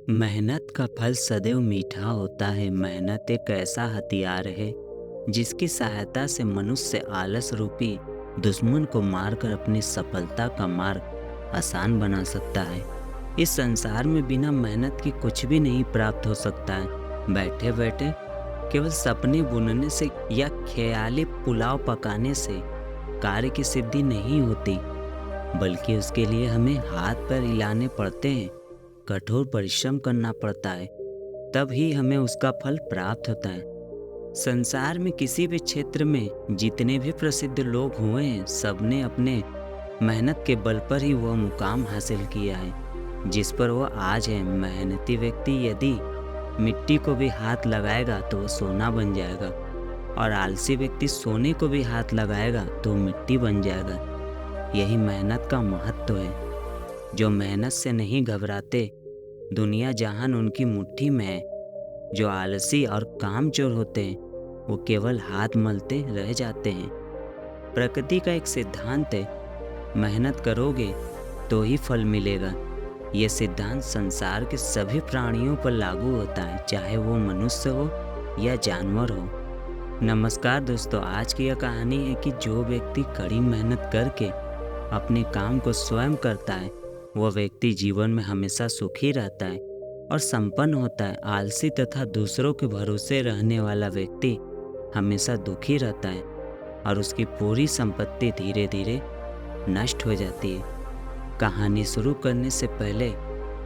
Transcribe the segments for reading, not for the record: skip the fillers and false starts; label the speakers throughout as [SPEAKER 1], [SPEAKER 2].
[SPEAKER 1] मेहनत का फल सदैव मीठा होता है। मेहनत एक ऐसा हथियार है जिसकी सहायता से मनुष्य आलस रूपी दुश्मन को मारकर अपनी सफलता का मार्ग आसान बना सकता है। इस संसार में बिना मेहनत के कुछ भी नहीं प्राप्त हो सकता है। बैठे बैठे केवल सपने बुनने से या ख्याली पुलाव पकाने से कार्य की सिद्धि नहीं होती, बल्कि उसके लिए हमें हाथ पैर हिलाने पड़ते हैं, कठोर परिश्रम करना पड़ता है, तब ही हमें उसका फल प्राप्त होता है। संसार में किसी भी क्षेत्र में जितने भी प्रसिद्ध लोग हुए हैं, सबने अपने मेहनत के बल पर ही वह मुकाम हासिल किया है जिस पर वह आज है। मेहनती व्यक्ति यदि मिट्टी को भी हाथ लगाएगा तो वह सोना बन जाएगा, और आलसी व्यक्ति सोने को भी हाथ लगाएगा तो मिट्टी बन जाएगा। यही मेहनत का महत्व है। जो मेहनत से नहीं घबराते, दुनिया जहान उनकी मुट्ठी में है। जो आलसी और कामचोर होते हैं, वो केवल हाथ मलते रह जाते हैं। प्रकृति का एक सिद्धांत है, मेहनत करोगे तो ही फल मिलेगा। यह सिद्धांत संसार के सभी प्राणियों पर लागू होता है, चाहे वो मनुष्य हो या जानवर हो। नमस्कार दोस्तों, आज की यह कहानी है कि जो व्यक्ति कड़ी मेहनत करके अपने काम को स्वयं करता है, वह व्यक्ति जीवन में हमेशा सुखी रहता है और संपन्न होता है। आलसी तथा दूसरों के भरोसे रहने वाला व्यक्ति हमेशा दुखी रहता है और उसकी पूरी संपत्ति धीरे धीरे नष्ट हो जाती है। कहानी शुरू करने से पहले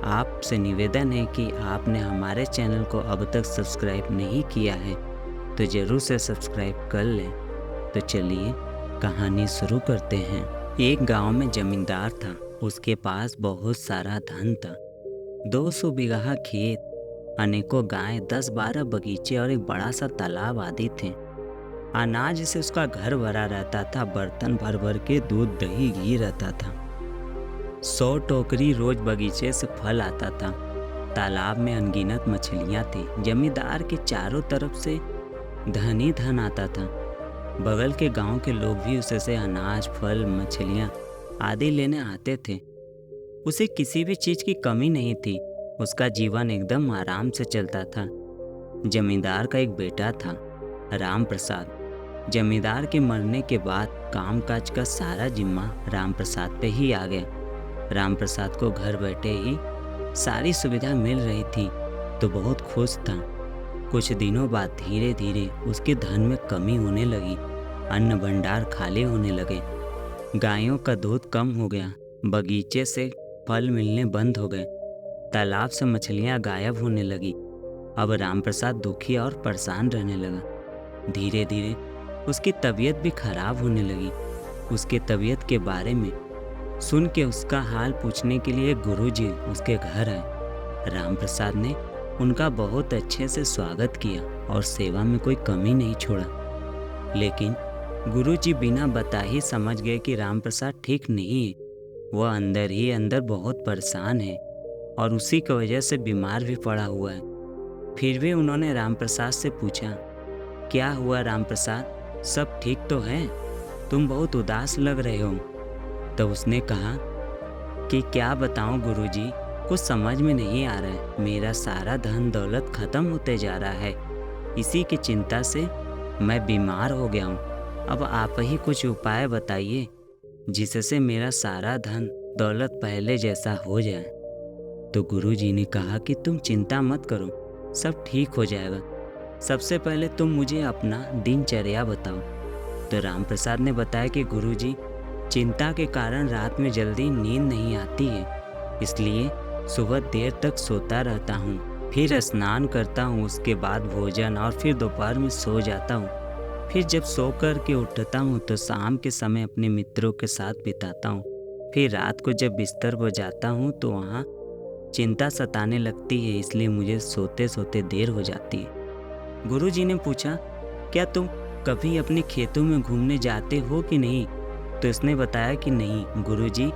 [SPEAKER 1] आपसे निवेदन है कि आपने हमारे चैनल को अब तक सब्सक्राइब नहीं किया है तो ज़रूर से सब्सक्राइब कर लें। तो चलिए कहानी शुरू करते हैं। एक गांव में जमींदार था। उसके पास बहुत सारा धन था। 200 बीघा खेत, अनेकों गायें, 10-12 बगीचे और एक बड़ा सा तालाब आदि थे। अनाज से उसका घर भरा रहता था। बर्तन भर भर के दूध, दही, घी रहता था। 100 टोकरी रोज बगीचे से फल आता था। तालाब में अनगिनत मछलियां थी। जमींदार के चारों तरफ से धन ही धन आता था। बगल के गांव के लोग भी उससे अनाज, फल, मछलियां आदि लेने आते थे। उसे किसी भी चीज की कमी नहीं थी। उसका जीवन एकदम आराम से चलता था। जमींदार का एक बेटा था, राम प्रसाद। जमींदार के मरने के बाद कामकाज का सारा जिम्मा राम प्रसाद पे ही आ गया। राम प्रसाद को घर बैठे ही सारी सुविधा मिल रही थी तो बहुत खुश था। कुछ दिनों बाद धीरे धीरे उसके धन में कमी होने लगी। अन्न भंडार खाली होने लगे। गायों का दूध कम हो गया। बगीचे से फल मिलने बंद हो गए। तालाब से मछलियां गायब होने लगी। अब रामप्रसाद दुखी और परेशान रहने लगा। धीरे धीरे उसकी तबीयत भी खराब होने लगी। उसके तबीयत के बारे में सुन के उसका हाल पूछने के लिए गुरुजी उसके घर आए। रामप्रसाद ने उनका बहुत अच्छे से स्वागत किया और सेवा में कोई कमी नहीं छोड़ा। लेकिन गुरुजी बिना बता ही समझ गए कि रामप्रसाद ठीक नहीं है। वह अंदर ही अंदर बहुत परेशान है और उसी की वजह से बीमार भी पड़ा हुआ है। फिर भी उन्होंने रामप्रसाद से पूछा, क्या हुआ रामप्रसाद, सब ठीक तो है? तुम बहुत उदास लग रहे हो। तो उसने कहा कि क्या बताऊं गुरुजी, कुछ समझ में नहीं आ रहा है। मेरा सारा धन दौलत खत्म होते जा रहा है। इसी की चिंता से मैं बीमार हो गया हूँ। अब आप ही कुछ उपाय बताइए जिससे मेरा सारा धन दौलत पहले जैसा हो जाए। तो गुरुजी ने कहा कि तुम चिंता मत करो, सब ठीक हो जाएगा। सबसे पहले तुम मुझे अपना दिनचर्या बताओ। तो रामप्रसाद ने बताया कि गुरुजी, चिंता के कारण रात में जल्दी नींद नहीं आती है, इसलिए सुबह देर तक सोता रहता हूँ। फिर स्नान करता हूँ, उसके बाद भोजन और फिर दोपहर में सो जाता हूँ। फिर जब सो कर के उठता हूँ तो शाम के समय अपने मित्रों के साथ बिताता हूँ। फिर रात को जब बिस्तर पर जाता हूँ तो वहाँ चिंता सताने लगती है, इसलिए मुझे सोते सोते देर हो जाती है। गुरुजी ने पूछा, क्या तुम कभी अपने खेतों में घूमने जाते हो कि नहीं? तो इसने बताया कि नहीं गुरुजी,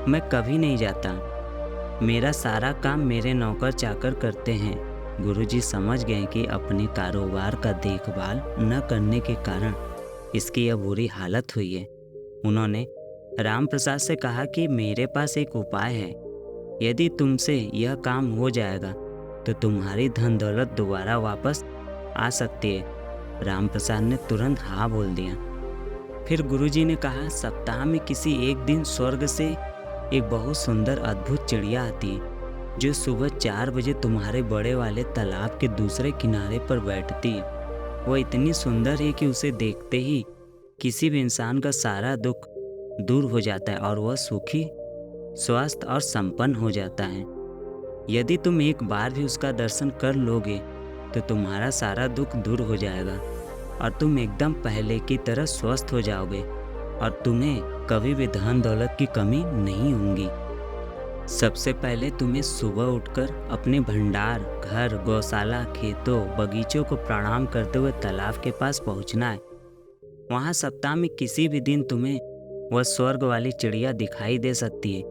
[SPEAKER 1] मैं कभी नहीं जाता। मेरा सारा काम मेरे नौकर चाकर करते हैं। गुरुजी समझ गए कि अपने कारोबार का देखभाल न करने के कारण इसकी यह बुरी हालत हुई है। उन्होंने रामप्रसाद से कहा कि मेरे पास एक उपाय है। यदि तुमसे यह काम हो जाएगा तो तुम्हारी धन दौलत दोबारा वापस आ सकती है। रामप्रसाद ने तुरंत हाँ बोल दिया। फिर गुरुजी ने कहा, सप्ताह में किसी एक दिन स्वर्ग से एक बहुत सुंदर अद्भुत चिड़िया आती है जो सुबह 4 बजे तुम्हारे बड़े वाले तालाब के दूसरे किनारे पर बैठती है। वह इतनी सुंदर है कि उसे देखते ही किसी भी इंसान का सारा दुख दूर हो जाता है और वह सुखी, स्वस्थ और संपन्न हो जाता है। यदि तुम एक बार भी उसका दर्शन कर लोगे तो तुम्हारा सारा दुख दूर हो जाएगा और तुम एकदम पहले की तरह स्वस्थ हो जाओगे और तुम्हें कभी भी धन दौलत की कमी नहीं होगी। सबसे पहले तुम्हें सुबह उठकर अपने भंडार, घर, गौशाला, खेतों, बगीचों को प्रणाम करते हुए तालाब के पास पहुंचना है। वहां सप्ताह में किसी भी दिन तुम्हें वह स्वर्ग वाली चिड़िया दिखाई दे सकती है।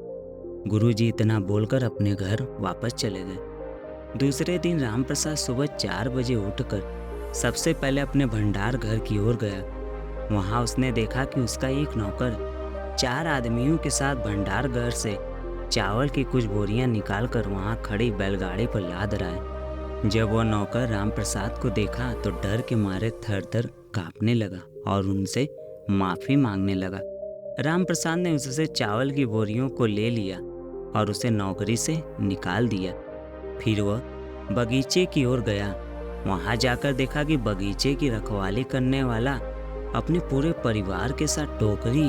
[SPEAKER 1] गुरुजी इतना बोलकर अपने घर वापस चले गए। दूसरे दिन रामप्रसाद सुबह 4 बजे उठकर सबसे पहले अपने भंडार घर की ओर गया। वहां उसने देखा कि उसका एक नौकर 4 आदमियों के साथ भंडार घर से चावल की कुछ बोरियां निकालकर वहां खड़ी बैलगाड़ी पर लाद रहा है। जब वह नौकर रामप्रसाद को देखा तो डर के मारे थर-थर कांपने लगा और उनसे माफी मांगने लगा। रामप्रसाद ने उससे चावल की बोरियों को ले लिया और उसे नौकरी से निकाल दिया। फिर वह बगीचे की ओर गया। वहां जाकर देखा कि बगीचे की रखवाली करने वाला अपने पूरे परिवार के साथ टोकरी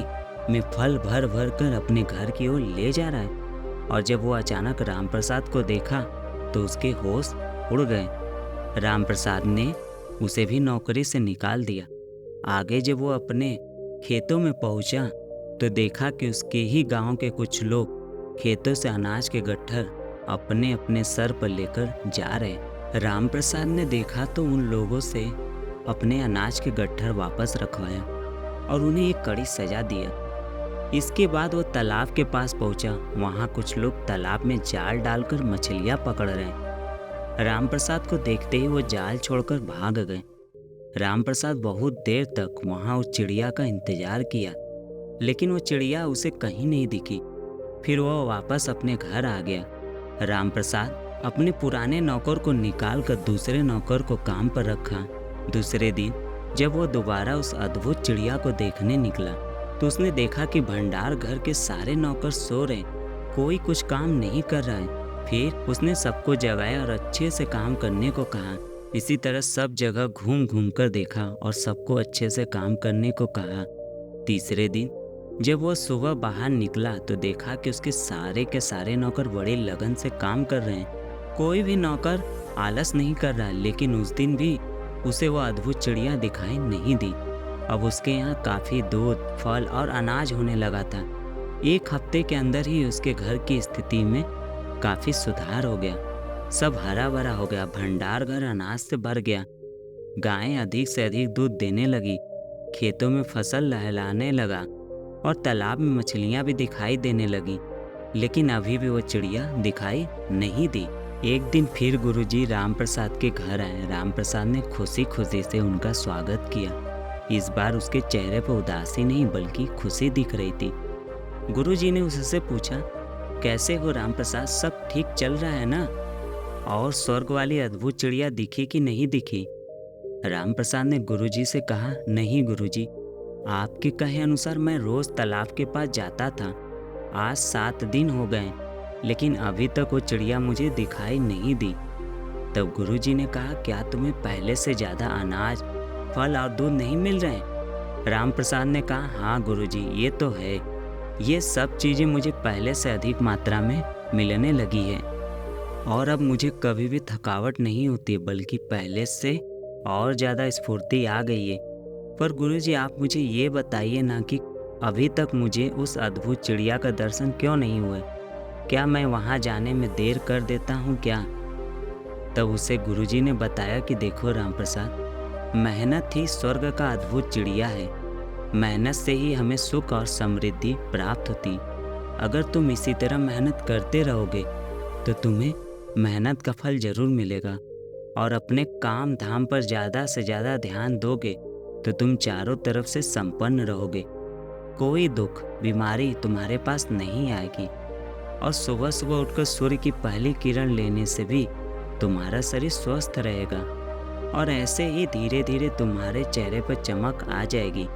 [SPEAKER 1] में फल भर भर कर अपने घर की ओर ले जा रहा है। और जब वो अचानक रामप्रसाद को देखा तो उसके होश उड़ गए। रामप्रसाद ने उसे भी नौकरी से निकाल दिया। आगे जब वो अपने खेतों में पहुंचा तो देखा कि उसके ही गांव के कुछ लोग खेतों से अनाज के गट्ठर अपने अपने सर पर लेकर जा रहे। रामप्रसाद ने देखा तो उन लोगों से अपने अनाज के गट्ठर वापस रखवाया और उन्हें एक कड़ी सजा दिया। इसके बाद वो तालाब के पास पहुंचा। वहां कुछ लोग तालाब में जाल डालकर मछलियां पकड़ रहे। रामप्रसाद को देखते ही वो जाल छोड़कर भाग गए। रामप्रसाद बहुत देर तक वहां उस चिड़िया का इंतजार किया, लेकिन वो चिड़िया उसे कहीं नहीं दिखी। फिर वह वापस अपने घर आ गया। रामप्रसाद अपने पुराने नौकर को निकालकर दूसरे नौकर को काम पर रखा। दूसरे दिन जब वो दोबारा उस अद्भुत चिड़िया को देखने निकला तो उसने देखा कि भंडार घर के सारे नौकर सो रहे, कोई कुछ काम नहीं कर रहा है। फिर उसने सबको जगाया और अच्छे से काम करने को कहा। इसी तरह सब जगह घूम घूम कर देखा और सबको अच्छे से काम करने को कहा। तीसरे दिन जब वो सुबह बाहर निकला तो देखा कि उसके सारे के सारे नौकर बड़ी लगन से काम कर रहे हैं। कोई भी नौकर आलस नहीं कर रहा, लेकिन उस दिन भी उसे वो अद्भुत चिड़िया दिखाई नहीं दी। अब उसके यहाँ काफ़ी दूध, फल और अनाज होने लगा था। 1 हफ्ते के अंदर ही उसके घर की स्थिति में काफ़ी सुधार हो गया। सब हरा भरा हो गया। भंडार घर अनाज से भर गया। गायें अधिक से अधिक दूध देने लगी। खेतों में फसल लहलाने लगा और तालाब में मछलियाँ भी दिखाई देने लगी। लेकिन अभी भी वो चिड़िया दिखाई नहीं दी। एक दिन फिर गुरुजी रामप्रसाद के घर आए। रामप्रसाद ने खुशी खुशी से उनका स्वागत किया। इस बार उसके चेहरे पर उदासी नहीं बल्कि खुशी दिख रही थी। गुरुजी ने उससे पूछा, कैसे हो रामप्रसाद, सब ठीक चल रहा है ना? और स्वर्ग वाली अद्भुत चिड़िया दिखी कि नहीं दिखी? रामप्रसाद ने गुरुजी से कहा, नहीं गुरुजी, आपके कहे अनुसार मैं रोज तालाब के पास जाता था। आज 7 दिन हो गए, लेकिन अभी तक वो चिड़िया मुझे दिखाई नहीं दी। तब गुरुजी ने कहा, क्या तुम्हें पहले से ज़्यादा अनाज, फल और दूध नहीं मिल रहे? रामप्रसाद ने कहा, हाँ गुरुजी, ये तो है। ये सब चीज़ें मुझे पहले से अधिक मात्रा में मिलने लगी है और अब मुझे कभी भी थकावट नहीं होती, बल्कि पहले से और ज़्यादा स्फूर्ति आ गई है। पर गुरुजी, आप मुझे ये बताइए ना कि अभी तक मुझे उस अद्भुत चिड़िया का दर्शन क्यों नहीं हुआ? क्या मैं वहाँ जाने में देर कर देता हूँ क्या? तब उसे गुरुजी ने बताया कि देखो रामप्रसाद, मेहनत ही स्वर्ग का अद्भुत चिड़िया है। मेहनत से ही हमें सुख और समृद्धि प्राप्त होती। अगर तुम इसी तरह मेहनत करते रहोगे तो तुम्हें मेहनत का फल जरूर मिलेगा और अपने काम धाम पर ज़्यादा से ज़्यादा ध्यान दोगे तो तुम चारों तरफ से संपन्न रहोगे। कोई दुख, बीमारी तुम्हारे पास नहीं आएगी और सुबह सुबह उठकर सूर्य की पहली किरण लेने से भी तुम्हारा शरीर स्वस्थ रहेगा और ऐसे ही धीरे धीरे तुम्हारे चेहरे पर चमक आ जाएगी।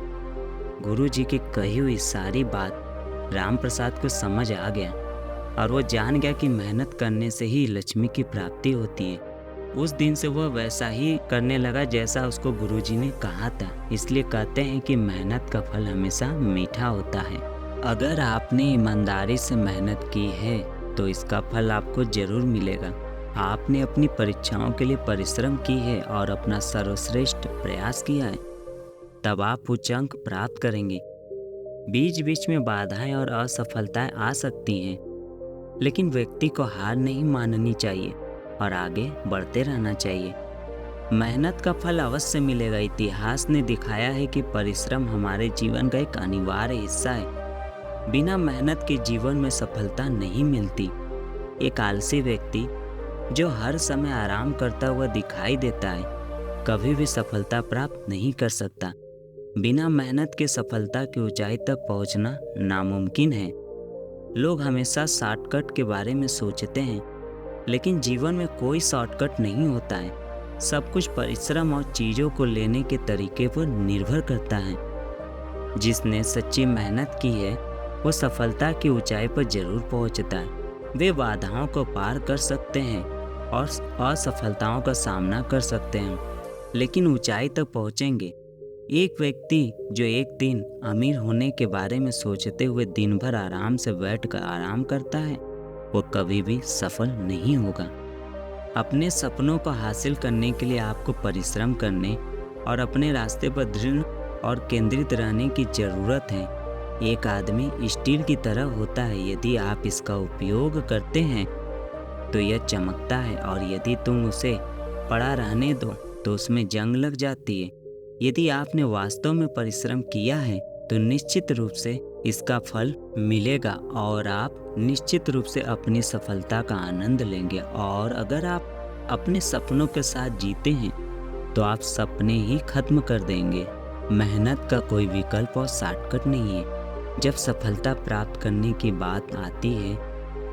[SPEAKER 1] गुरु जी की कही हुई सारी बात राम प्रसाद को समझ आ गया और वो जान गया कि मेहनत करने से ही लक्ष्मी की प्राप्ति होती है। उस दिन से वह वैसा ही करने लगा जैसा उसको गुरुजी ने कहा था। इसलिए कहते हैं कि मेहनत का फल हमेशा मीठा होता है। अगर आपने ईमानदारी से मेहनत की है तो इसका फल आपको जरूर मिलेगा। आपने अपनी परीक्षाओं के लिए परिश्रम की है और अपना सर्वश्रेष्ठ प्रयास किया है, तब आप उच्च अंक प्राप्त करेंगे। बीच बीच में बाधाएं और असफलताएं आ सकती हैं, लेकिन व्यक्ति को हार नहीं माननी चाहिए और आगे बढ़ते रहना चाहिए। मेहनत का फल अवश्य मिलेगा। इतिहास ने दिखाया है कि परिश्रम हमारे जीवन का एक अनिवार्य हिस्सा है। बिना मेहनत के जीवन में सफलता नहीं मिलती। एक आलसी व्यक्ति जो हर समय आराम करता हुआ दिखाई देता है, कभी भी सफलता प्राप्त नहीं कर सकता। बिना मेहनत के सफलता की ऊंचाई तक पहुंचना नामुमकिन है। लोग हमेशा शॉर्टकट के बारे में सोचते हैं, लेकिन जीवन में कोई शॉर्टकट नहीं होता है। सब कुछ परिश्रम और चीज़ों को लेने के तरीके पर निर्भर करता है। जिसने सच्ची मेहनत की है वो सफलता की ऊंचाई पर जरूर पहुंचता है। वे बाधाओं को पार कर सकते हैं और असफलताओं का सामना कर सकते हैं, लेकिन ऊंचाई तक पहुंचेंगे। एक व्यक्ति जो एक दिन अमीर होने के बारे में सोचते हुए दिन भर आराम से बैठकर आराम करता है, वो कभी भी सफल नहीं होगा। अपने सपनों को हासिल करने के लिए आपको परिश्रम करने और अपने रास्ते पर दृढ़ और केंद्रित रहने की ज़रूरत है। एक आदमी स्टील की तरह होता है। यदि आप इसका उपयोग करते हैं तो यह चमकता है, और यदि तुम उसे पड़ा रहने दो तो उसमें जंग लग जाती है। यदि आपने वास्तव में परिश्रम किया है तो निश्चित रूप से इसका फल मिलेगा और आप निश्चित रूप से अपनी सफलता का आनंद लेंगे। और अगर आप अपने सपनों के साथ जीते हैं तो आप सपने ही खत्म कर देंगे। मेहनत का कोई विकल्प और शॉर्टकट नहीं है। जब सफलता प्राप्त करने की बात आती है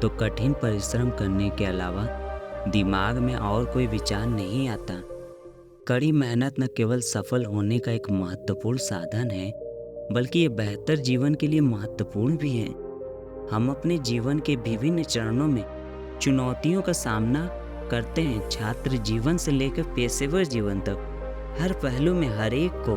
[SPEAKER 1] तो कठिन परिश्रम करने के अलावा दिमाग में और कोई विचार नहीं आता। कड़ी मेहनत न केवल सफल होने का एक महत्वपूर्ण साधन है, बल्कि ये बेहतर जीवन के लिए महत्वपूर्ण भी है। हम अपने जीवन के विभिन्न चरणों में चुनौतियों का सामना करते हैं। छात्र जीवन से लेकर पेशेवर जीवन तक हर पहलू में हर एक को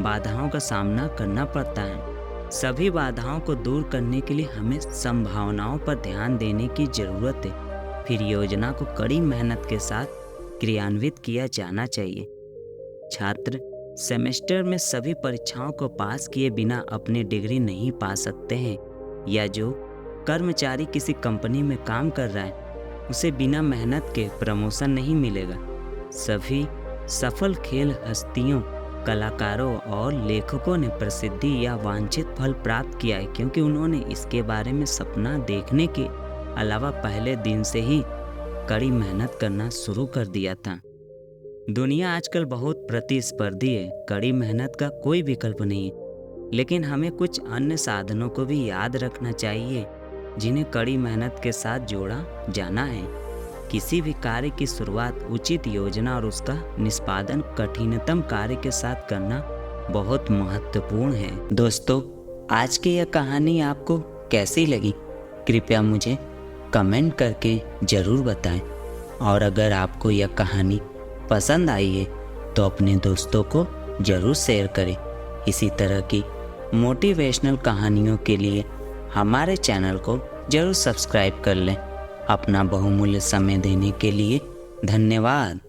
[SPEAKER 1] बाधाओं का सामना करना पड़ता है। सभी बाधाओं को दूर करने के लिए हमें संभावनाओं पर ध्यान देने की ज़रूरत है। फिर योजना को कड़ी मेहनत के साथ क्रियान्वित किया जाना चाहिए। छात्र सेमेस्टर में सभी परीक्षाओं को पास किए बिना अपनी डिग्री नहीं पा सकते हैं, या जो कर्मचारी किसी कंपनी में काम कर रहा है उसे बिना मेहनत के प्रमोशन नहीं मिलेगा। सभी सफल खेल हस्तियों, कलाकारों और लेखकों ने प्रसिद्धि या वांछित फल प्राप्त किया है क्योंकि उन्होंने इसके बारे में सपना देखने के अलावा पहले दिन से ही कड़ी मेहनत करना शुरू कर दिया था। दुनिया आजकल बहुत प्रतिस्पर्धी है। कड़ी मेहनत का कोई विकल्प नहीं है, लेकिन हमें कुछ अन्य साधनों को भी याद रखना चाहिए जिन्हें कड़ी मेहनत के साथ जोड़ा जाना है। किसी भी कार्य की शुरुआत उचित योजना और उसका निष्पादन कठिनतम कार्य के साथ करना बहुत महत्वपूर्ण है। दोस्तों, आज की यह कहानी आपको कैसी लगी कृपया मुझे कमेंट करके ज़रूर बताएं, और अगर आपको यह कहानी पसंद आई है तो अपने दोस्तों को ज़रूर शेयर करें। इसी तरह की मोटिवेशनल कहानियों के लिए हमारे चैनल को ज़रूर सब्सक्राइब कर लें। अपना बहुमूल्य समय देने के लिए धन्यवाद।